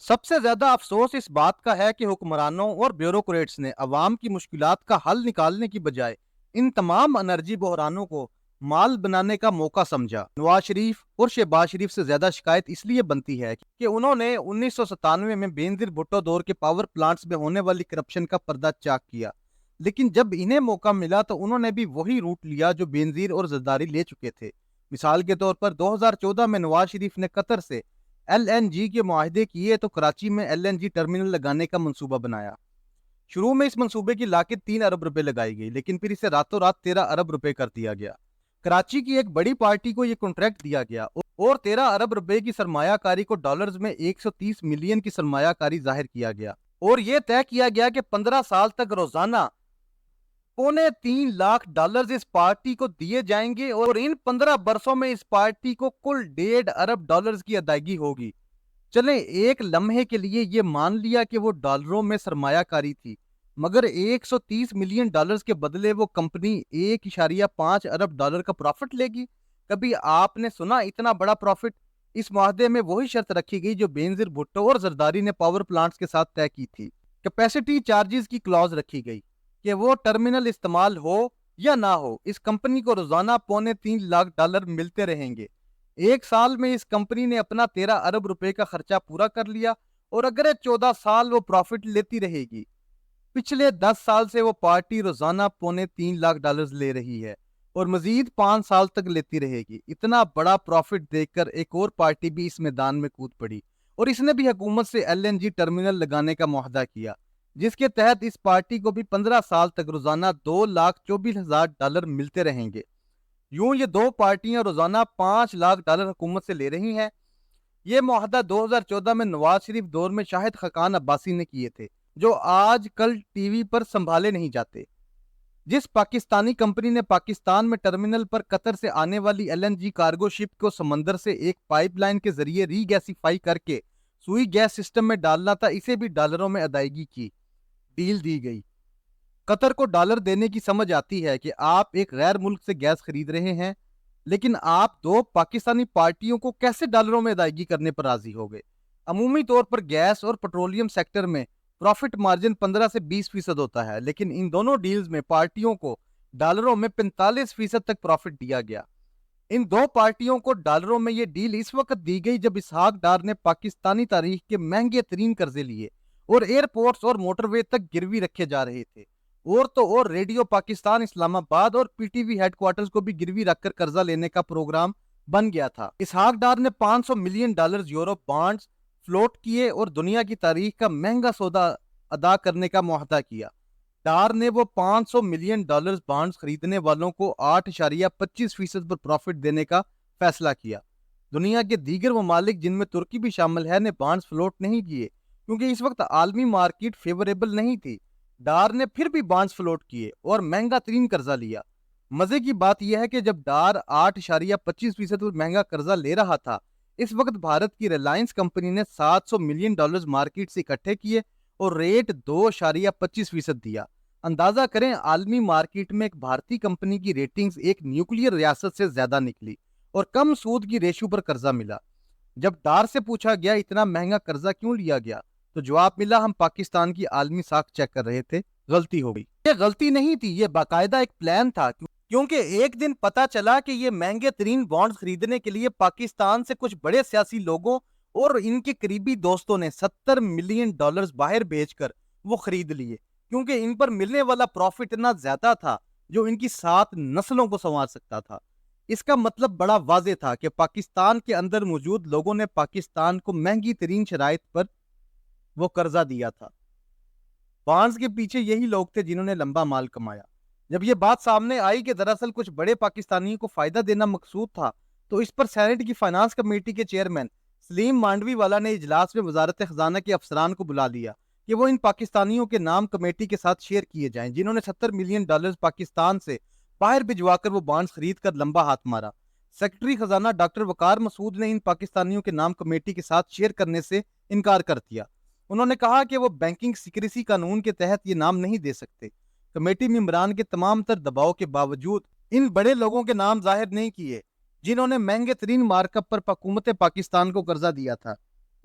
سب سے زیادہ افسوس اس بات کا ہے کہ حکمرانوں اور بیوروکریٹس نے عوام کی مشکلات کا حل نکالنے کی بجائے ان تمام انرجی بحرانوں کو مال بنانے کا موقع سمجھا۔ نواز شریف اور شہباز شریف سے زیادہ شکایت اس لیے بنتی ہے کہ انہوں نے 1997 میں بینظیر بھٹو دور کے پاور پلانٹس میں ہونے والی کرپشن کا پردہ چاک کیا، لیکن جب انہیں موقع ملا تو انہوں نے بھی وہی روٹ لیا جو بینظیر اور زرداری لے چکے تھے۔ مثال کے طور پر 2014 میں نواز شریف نے قطر سے ایل این جی کے معاہدے کیے تو کراچی میں ایل این جی ٹرمینل لگانے کا منصوبہ بنایا۔ شروع میں اس منصوبے کی لاگت 3 ارب روپے لگائی گئی، لیکن پھر اسے راتوں رات 13 ارب روپے کر دیا گیا۔ کراچی کی ایک بڑی پارٹی کو یہ کنٹریکٹ دیا گیا اور 13 ارب روپے کی سرمایہ کاری کو ڈالرز میں 130 ملین کی سرمایہ کاری ظاہر کیا گیا، اور یہ طے کیا گیا کہ 15 سال تک روزانہ 3.25 لاکھ اس پارٹی کو دیے جائیں گے، اور ان 15 برسوں میں اس پارٹی کو کل 1.5 ارب ڈالرز کی ادائیگی ہوگی۔ چلیں ایک لمحے کے لیے یہ مان لیا کہ وہ ڈالروں میں سرمایہ کاری تھی، مگر 130 ملین ڈالرز کے بدلے وہ کمپنی 1.5 ارب ڈالر کا پروفٹ لے گی۔ کبھی آپ نے سنا اتنا بڑا پروفٹ؟ اس معاہدے میں وہی شرط رکھی گئی جو بینظیر بھٹو اور زرداری نے پاور پلانٹس کے ساتھ طے کی تھی۔ کیپیسٹی چارجز کی کلوز رکھی گئی کہ وہ ٹرمینل استعمال ہو یا نہ ہو، اس کمپنی کو روزانہ 3.25 لاکھ ڈالر ملتے رہیں گے۔ ایک سال میں اس کمپنی نے اپنا 13 ارب روپے کا خرچہ پورا کر لیا، اور اگر 14 سال وہ پروفٹ لیتی رہے گی۔ پچھلے 10 سال سے وہ پارٹی روزانہ 3.25 لاکھ ڈالرز لے رہی ہے اور مزید 5 سال تک لیتی رہے گی۔ اتنا بڑا پروفٹ دیکھ کر ایک اور پارٹی بھی اس میدان میں کود پڑی، اور اس نے بھی حکومت سے ایل این جی ٹرمینل لگانے کا معاہدہ کیا، جس کے تحت اس پارٹی کو بھی 15 سال تک روزانہ 2,24,000 ڈالر ملتے رہیں گے۔ یوں یہ دو پارٹیاں روزانہ 5 لاکھ ڈالر حکومت سے لے رہی ہیں۔ یہ معاہدہ 2014 میں نواز شریف دور میں شاہد خاقان عباسی نے کیے تھے، جو آج کل ٹی وی پر سنبھالے نہیں جاتے۔ جس پاکستانی کمپنی نے پاکستان میں ٹرمینل پر قطر سے آنے والی ایل این جی کارگو شپ کو سمندر سے ایک پائپ لائن کے ذریعے ری گیسیفائی کر کے سوئی گیس سسٹم میں ڈالنا تھا، اسے بھی ڈالروں میں ادائیگی کی ڈیل دی گئی۔ قطر کو ڈالر دینے کی سمجھ آتی ہے کہ آپ ایک غیر ملک سے گیس خرید رہے ہیں، لیکن آپ دو پاکستانی پارٹیوں کو کیسے ڈالروں میں ادائیگی کرنے پر راضی ہو گئے؟ عمومی طور پر گیس اور پیٹرولیم سیکٹر میں پروفٹ مارجن 15 سے 20% ہوتا ہے، لیکن ان دونوں ڈیلز میں پارٹیوں کو ڈالروں میں 45% تک پروفٹ دیا گیا۔ ان دو پارٹیوں کو ڈالروں میں یہ ڈیل اس وقت دی گئی جب اسحاق ڈار نے پاکستانی تاریخ کے مہنگے ترین قرضے لیے اور ایئرپورٹس اور موٹر وے تک گروی رکھے جا رہے تھے، اور تو اور ریڈیو پاکستان اسلام آباد اور P T V headquarters کو بھی گروی رکھ کر قرضہ لینے کا پروگرام بن گیا تھا۔ اسحاق ڈار نے 500 million dollars euro bonds float کیے اور دنیا کی تاریخ کا مہنگا سودا ادا کرنے کا معاہدہ کیا۔ ڈار نے وہ 500 ملین ڈالرز بانڈز خریدنے والوں کو 8.25% پر پروفٹ دینے کا فیصلہ کیا۔ دنیا کے دیگر ممالک جن میں ترکی بھی شامل ہے نے بانڈز فلوٹ نہیں کیے، کیونکہ اس وقت عالمی مارکیٹ فیوریبل نہیں تھی۔ ڈار نے پھر بھی بانڈز فلوٹ کیے اور مہنگا ترین قرضہ لیا۔ مزے کی بات یہ ہے کہ جب ڈار 8.25% پر مہنگا قرضہ لے رہا تھا، اس وقت بھارت کی ریلائنس کمپنی نے 700 ملین ڈالرز مارکیٹ سے اکٹھے کیے اور ریٹ 2.25% دیا۔ اندازہ کریں عالمی مارکیٹ میں ایک بھارتی کمپنی کی ریٹنگز ایک نیوکلیئر ریاست سے زیادہ نکلی اور کم سود کی ریشو پر قرضہ ملا۔ جب ڈار سے پوچھا گیا اتنا مہنگا قرضہ کیوں لیا گیا، تو جواب ملا ہم پاکستان کی عالمی ساکھ چیک کر رہے تھے، غلطی ہو گئی۔ یہ غلطی نہیں تھی، یہ باقاعدہ ایک پلان تھا، کیونکہ ایک دن پتا چلا کہ یہ مہنگے ترین بانڈز خریدنے کے لیے پاکستان سے کچھ بڑے سیاسی لوگوں اور ان کے قریبی دوستوں نے 70 ملین ڈالرز باہر بھیج کر وہ خرید لیے، کیونکہ ان پر ملنے والا پروفٹ اتنا زیادہ تھا جو ان کی 7 نسلوں کو سنوار سکتا تھا۔ اس کا مطلب بڑا واضح تھا کہ پاکستان کے اندر موجود لوگوں نے پاکستان کو مہنگی ترین شرائط پر وہ قرضہ دیا تھا۔ بانڈز کے پیچھے یہی لوگ تھے جنہوں نے لمبا مال کمایا۔ جب یہ بات سامنے آئی کہ دراصل کچھ بڑے پاکستانیوں کو فائدہ دینا مقصود تھا، تو اس پر سینٹ کی فائنانس کمیٹی کے چیئرمین سلیم مانڈوی والا نے اجلاس میں وزارت خزانہ کے افسران کو بلا لیا کہ وہ ان پاکستانیوں کے نام کمیٹی کے ساتھ شیئر کیے جائیں جنہوں نے 70 ملین ڈالرز پاکستان سے باہر بھجوا کر وہ بانڈز خرید کر لمبا ہاتھ مارا۔ سیکرٹری خزانہ ڈاکٹر وقار مسعود نے ان پاکستانیوں کے نام کمیٹی کے ساتھ شیئر کرنے سے انکار کر دیا۔ انہوں نے کہا کہ وہ بینکنگ سیکریسی قانون کے تحت یہ نام نہیں دے سکتے۔ کمیٹی ممبران کے تمام تر دباؤ کے باوجود ان بڑے لوگوں کے نام ظاہر نہیں کیے جنہوں نے مہنگے ترین مارک اپ پر حکومت پاکستان کو قرضہ دیا تھا۔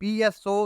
PSO